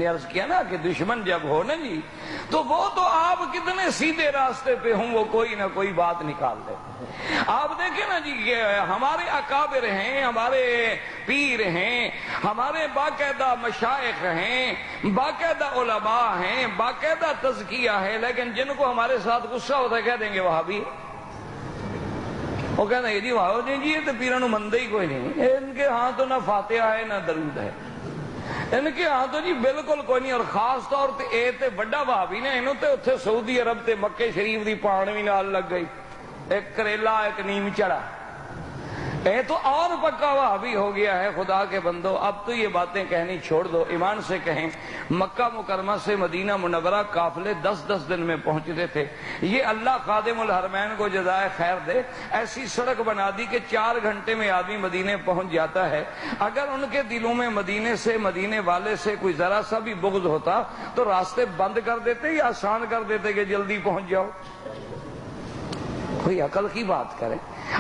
عرض کیا نا کہ دشمن جب ہو نا جی تو وہ تو آپ کتنے سیدھے راستے پہ ہوں وہ کوئی نہ کوئی بات نکال دے. آپ دیکھیں نا جی کہ ہمارے اکابر ہیں، ہمارے پیر ہیں، ہمارے باقاعدہ مشائخ ہیں، باقاعدہ علماء ہیں، باقاعدہ تزکیہ ہے، لیکن جن کو ہمارے ساتھ غصہ ہوتا ہے کہہ دیں گے وہابی. وہ کہنا ہے جی وہاں جی یہ تو پیروں مندے ہی کوئی نہیں، ان کے ہاں تو نہ فاتحہ ہے نہ درود ہے، ان کے ہاں تو جی بالکل کوئی نہیں. اور خاص طور تے اے تے بڑا وہابی نے انہوں تے اتھے سعودی عرب تے مکے شریف دی پان بھی نال لگ گئی، ایک کریلا ایک نیم چڑا. اے تو اور پکا وہابی ہو گیا ہے. خدا کے بندو اب تو یہ باتیں کہنی چھوڑ دو، ایمان سے کہیں مکہ مکرمہ سے مدینہ منورہ قافلے 10 دن میں پہنچتے تھے. یہ اللہ خادم الحرمین کو جزائے خیر دے، ایسی سڑک بنا دی کہ 4 گھنٹے میں آدمی مدینے پہنچ جاتا ہے. اگر ان کے دلوں میں مدینے سے مدینے والے سے کوئی ذرا سا بھی بغض ہوتا تو راستے بند کر دیتے یا آسان کر دیتے کہ جلدی پہنچ جاؤ. کوئی عقل کی بات کرے.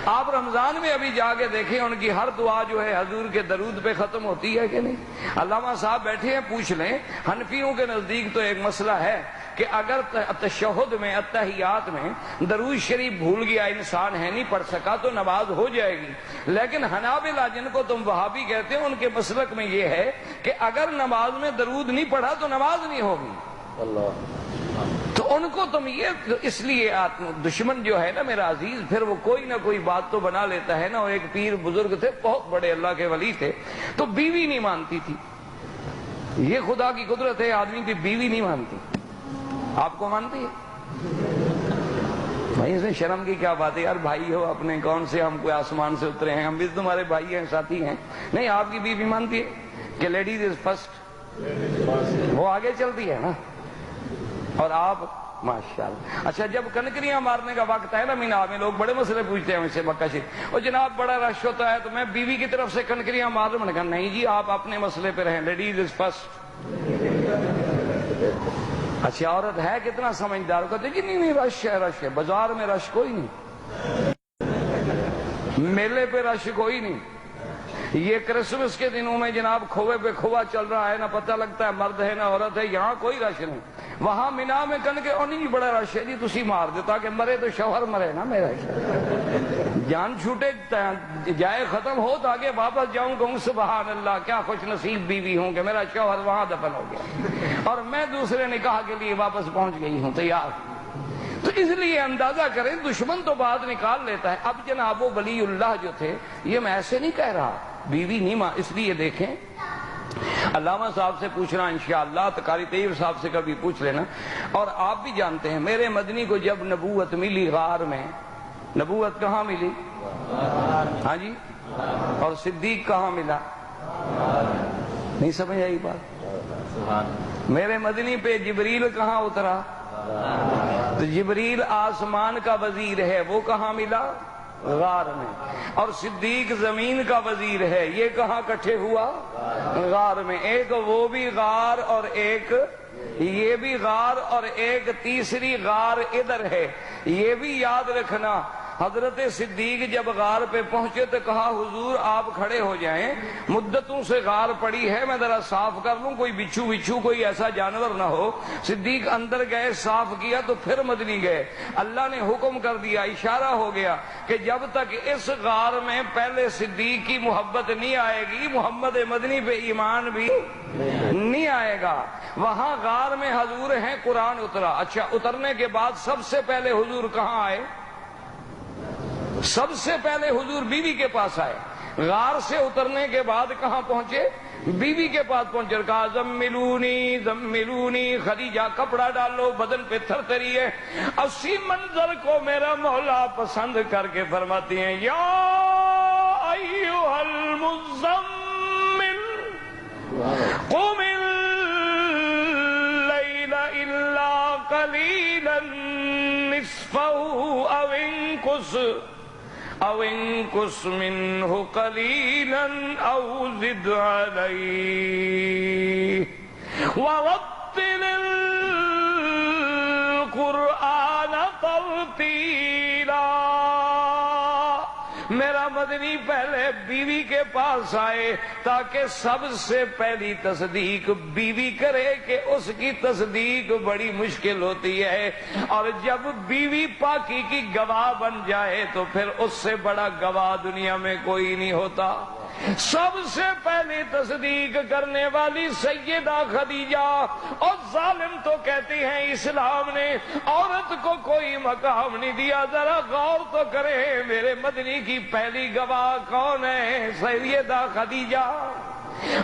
آپ رمضان میں ابھی جا کے دیکھیں ان کی ہر دعا جو ہے حضور کے درود پہ ختم ہوتی ہے کہ نہیں. علامہ صاحب بیٹھے ہیں، پوچھ لیں حنفیوں کے نزدیک تو ایک مسئلہ ہے کہ اگر تشہد میں اتحیات میں درود شریف بھول گیا انسان ہے نہیں پڑھ سکا تو نماز ہو جائے گی. لیکن حنابلہ جن کو تم وہابی کہتے ہیں ان کے مسلک میں یہ ہے کہ اگر نماز میں درود نہیں پڑھا تو نماز نہیں ہوگی. اللہ. تو ان کو تم یہ اس لیے دشمن جو ہے نا میرا عزیز پھر وہ کوئی نہ کوئی بات تو بنا لیتا ہے نا. اور ایک پیر بزرگ تھے بہت بڑے اللہ کے ولی تھے، تو بیوی نہیں مانتی تھی. یہ خدا کی قدرت ہے، آدمی کی بیوی نہیں مانتی. آپ کو مانتی ہے بھائی؟ اس میں شرم کی کیا بات ہے یار، بھائی ہو اپنے، کون سے ہم کوئی آسمان سے اترے ہیں، ہم بھی تمہارے بھائی ہیں ساتھی ہیں. نہیں، آپ کی بیوی مانتی ہے کہ لیڈیز از فرسٹ، وہ آگے چلتی ہے نا. اور آپ ماشاءاللہ. اچھا جب کنکریاں مارنے کا وقت ہے نا مینا میں لوگ بڑے مسئلے پوچھتے ہیں ہم سے مکہ شریف، اور جناب بڑا رش ہوتا ہے تو میں بیوی کی طرف سے کنکریاں مار دوں. میں نے کہا نہیں جی آپ اپنے مسئلے پہ رہیں، لیڈیز از فرسٹ. اچھا عورت ہے کتنا سمجھدار، کہتے جی نہیں رش ہے، رش ہے. بازار میں رش کوئی نہیں، میلے پہ رش کوئی نہیں. یہ کرسمس کے دنوں میں جناب کھوے پہ کھوا چل رہا ہے، نہ پتہ لگتا ہے مرد ہے نہ عورت ہے. یہاں کوئی رش نہیں. وہاں مینا میں کن کے نہیں بڑا رش ہے جی تسی مار دے تاکہ مرے تو شوہر مرے نا، میرا جان چھوٹے جائے ختم ہو تاکہ واپس جاؤں کہوں سبحان اللہ کیا خوش نصیب بیوی ہوں کہ میرا شوہر وہاں دفن ہو گیا اور میں دوسرے نکاح کے لیے واپس پہنچ گئی ہوں تیار. تو اس لیے اندازہ کریں دشمن تو بات نکال لیتا ہے. اب جناب وہ ولی اللہ جو تھے، یہ میں ایسے نہیں کہہ رہا بیوی نہیں اس لیے دیکھیں علامہ صاحب سے پوچھنا انشاءاللہ، قاری طیب صاحب سے کبھی پوچھ لینا. اور آپ بھی جانتے ہیں میرے مدنی کو جب نبوت ملی غار میں، نبوت کہاں ملی؟ ہاں جی. اور صدیق کہاں ملا؟ نہیں سمجھ آئی بات؟ میرے مدنی پہ جبریل کہاں اترا؟ تو جبریل آسمان کا وزیر ہے، وہ کہاں ملا؟ غار میں. اور صدیق زمین کا وزیر ہے، یہ کہاں کٹھے ہوا؟ غار میں. ایک وہ بھی غار اور ایک یہ بھی غار اور ایک تیسری غار ادھر ہے. یہ بھی یاد رکھنا حضرت صدیق جب غار پہ پہنچے تو کہا حضور آپ کھڑے ہو جائیں، مدتوں سے غار پڑی ہے میں ذرا صاف کر لوں، کوئی بچھو کوئی ایسا جانور نہ ہو. صدیق اندر گئے، صاف کیا تو پھر مدنی گئے. اللہ نے حکم کر دیا، اشارہ ہو گیا کہ جب تک اس غار میں پہلے صدیق کی محبت نہیں آئے گی محمد مدنی پہ ایمان بھی نہیں آئے گا. وہاں غار میں حضور ہیں، قرآن اترا. اچھا اترنے کے بعد سب سے پہلے حضور کہاں آئے؟ سب سے پہلے حضور بیوی کے پاس آئے. غار سے اترنے کے بعد کہاں پہنچے؟ بیوی کے پاس پہنچے. کہا زملونی زملونی، خدیجہ کپڑا ڈالو، بدن پہ تھر تھری ہے. اسی منظر کو میرا مولا پسند کر کے فرماتی ہیں یا ایھا المزمل قم اللیل الا قلیلا نصفہ او انقص منہ قلیلا او زد علیہ ورتل القرآن ترتیلا. میرا مدنی پہلے بیوی کے پاس آئے تاکہ سب سے پہلی تصدیق بیوی کرے کہ اس کی تصدیق بڑی مشکل ہوتی ہے، اور جب بیوی پاکی کی گواہ بن جائے تو پھر اس سے بڑا گواہ دنیا میں کوئی نہیں ہوتا۔ سب سے پہلی تصدیق کرنے والی سیدہ خدیجہ، اور ظالم تو کہتے ہیں اسلام نے عورت کو کوئی مقام نہیں دیا۔ ذرا غور تو کریں، میرے مدنی کی پہلی گواہ کون ہے؟ سیدہ خدیجہ۔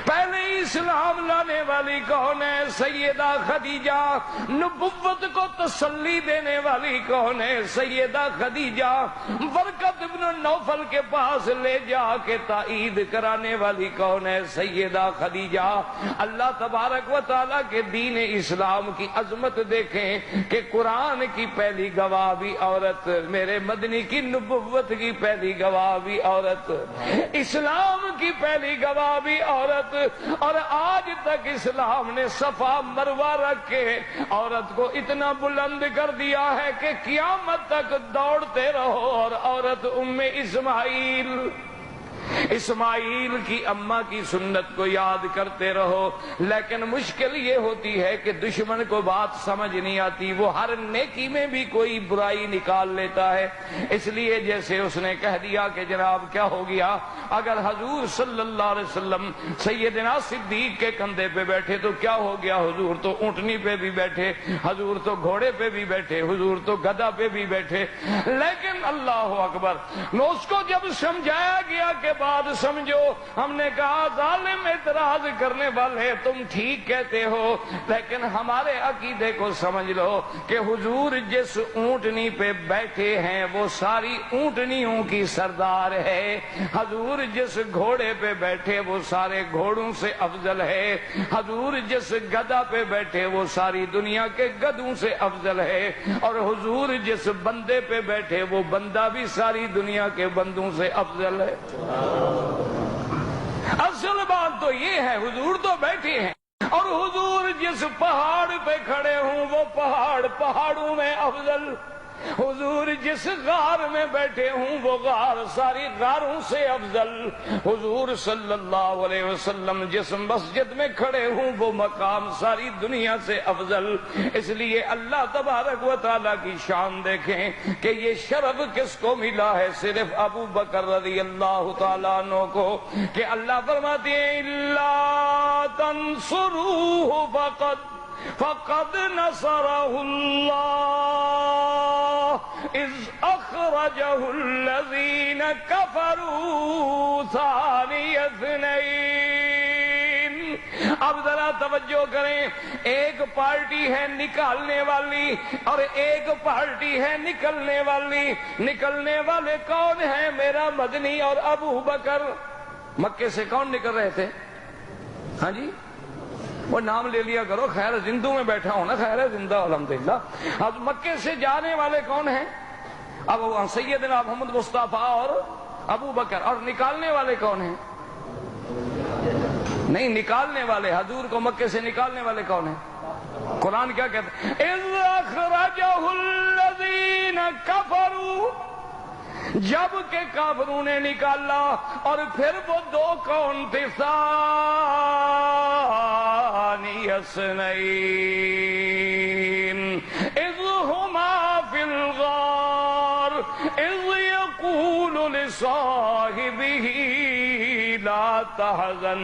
پہلے اسلام لانے والی کون ہے؟ سیدہ خدیجہ۔ نبوت کو تسلی دینے والی کون ہے؟ سیدہ خدیجہ۔ برکت ابن نوفل کے پاس لے جا کے تائید کرانے والی کون ہے؟ سیدہ خدیجہ۔ اللہ تبارک و تعالیٰ کے دین اسلام کی عظمت دیکھیں کہ قرآن کی پہلی گواہ بھی عورت، میرے مدنی کی نبوت کی پہلی گواہ بھی عورت، اسلام کی پہلی گواہ بھی عورت، اور آج تک اسلام نے صفا مروہ رکھ کے عورت کو اتنا بلند کر دیا ہے کہ قیامت تک دوڑتے رہو اور عورت اسماعیل کی اماں کی سنت کو یاد کرتے رہو۔ لیکن مشکل یہ ہوتی ہے کہ دشمن کو بات سمجھ نہیں آتی، وہ ہر نیکی میں بھی کوئی برائی نکال لیتا ہے۔ اس لیے جیسے اس نے کہہ دیا کہ جناب کیا ہو گیا اگر حضور صلی اللہ علیہ وسلم سیدنا صدیق کے کندھے پہ بیٹھے تو کیا ہو گیا؟ حضور تو اونٹنی پہ بھی بیٹھے، حضور تو گھوڑے پہ بھی بیٹھے، حضور تو گدھا پہ بھی بیٹھے۔ لیکن اللہ اکبر، اس کو جب سمجھایا گیا کہ بات سمجھو، ہم نے کہا ظالم اعتراض کرنے والے تم ٹھیک کہتے ہو، لیکن ہمارے عقیدے کو سمجھ لو کہ حضور جس اونٹنی پہ بیٹھے ہیں وہ ساری اونٹنیوں کی سردار ہے، حضور جس گھوڑے پہ بیٹھے وہ سارے گھوڑوں سے افضل ہے، حضور جس گدھا پہ بیٹھے وہ ساری دنیا کے گدھوں سے افضل ہے، اور حضور جس بندے پہ بیٹھے وہ بندہ بھی ساری دنیا کے بندوں سے افضل ہے۔ اصل بات تو یہ ہے، حضور تو بیٹھے ہیں، اور حضور جس پہاڑ پہ کھڑے ہوں وہ پہاڑ پہاڑوں میں افضل، حضور جس غار میں بیٹھے ہوں وہ غار ساری غاروں سے افضل، حضور صلی اللہ علیہ وسلم جس مسجد میں کھڑے ہوں وہ مقام ساری دنیا سے افضل۔ اس لیے اللہ تبارک و تعالیٰ کی شان دیکھیں کہ یہ شرف کس کو ملا ہے؟ صرف ابو بکر رضی اللہ تعالیٰ عنہ کو، کہ اللہ فرماتے ہیں الا تنصروہ فقد نصرہ اللہ اذ اخرجہ الذین کفروا ثانی اثنین۔ اب ذرا توجہ کریں، ایک پارٹی ہے نکالنے والی اور ایک پارٹی ہے نکلنے والی۔ نکلنے والے کون ہیں؟ میرا مدنی اور ابو بکر۔ مکے سے کون نکل رہے تھے؟ ہاں جی، وہ نام لے لیا کرو، خیر زندوں میں بیٹھا ہوں نا، خیر ہے زندہ الحمدللہ۔ اب مکے سے جانے والے کون ہیں؟ اب سیدنا محمد مصطفیٰ اور ابو بکر۔ اور نکالنے والے کون ہیں؟ نہیں، نکالنے والے حضور کو مکے سے نکالنے والے کون ہیں؟ قرآن کیا کہتا ہے؟ اذ اخرجہ الذین کفروا، جب کہ کافروں نے نکالا۔ اور پھر وہ دو کون تھے؟ ثانی اثنین اذ ہما فی الغار اذ یقول لصاحبہ لا تحزن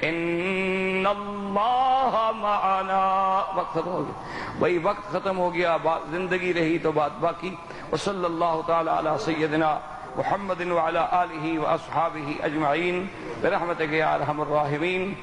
ان اللہ معنا۔ وقت ختم ہو گیا بھائی، وقت ختم ہو گیا، زندگی رہی تو بات باقی۔ وصلی اللہ تعالی علی سیدنا محمد وعلی آلہ واصحابہ اجمعین برحمتک یا ارحم الراحمین۔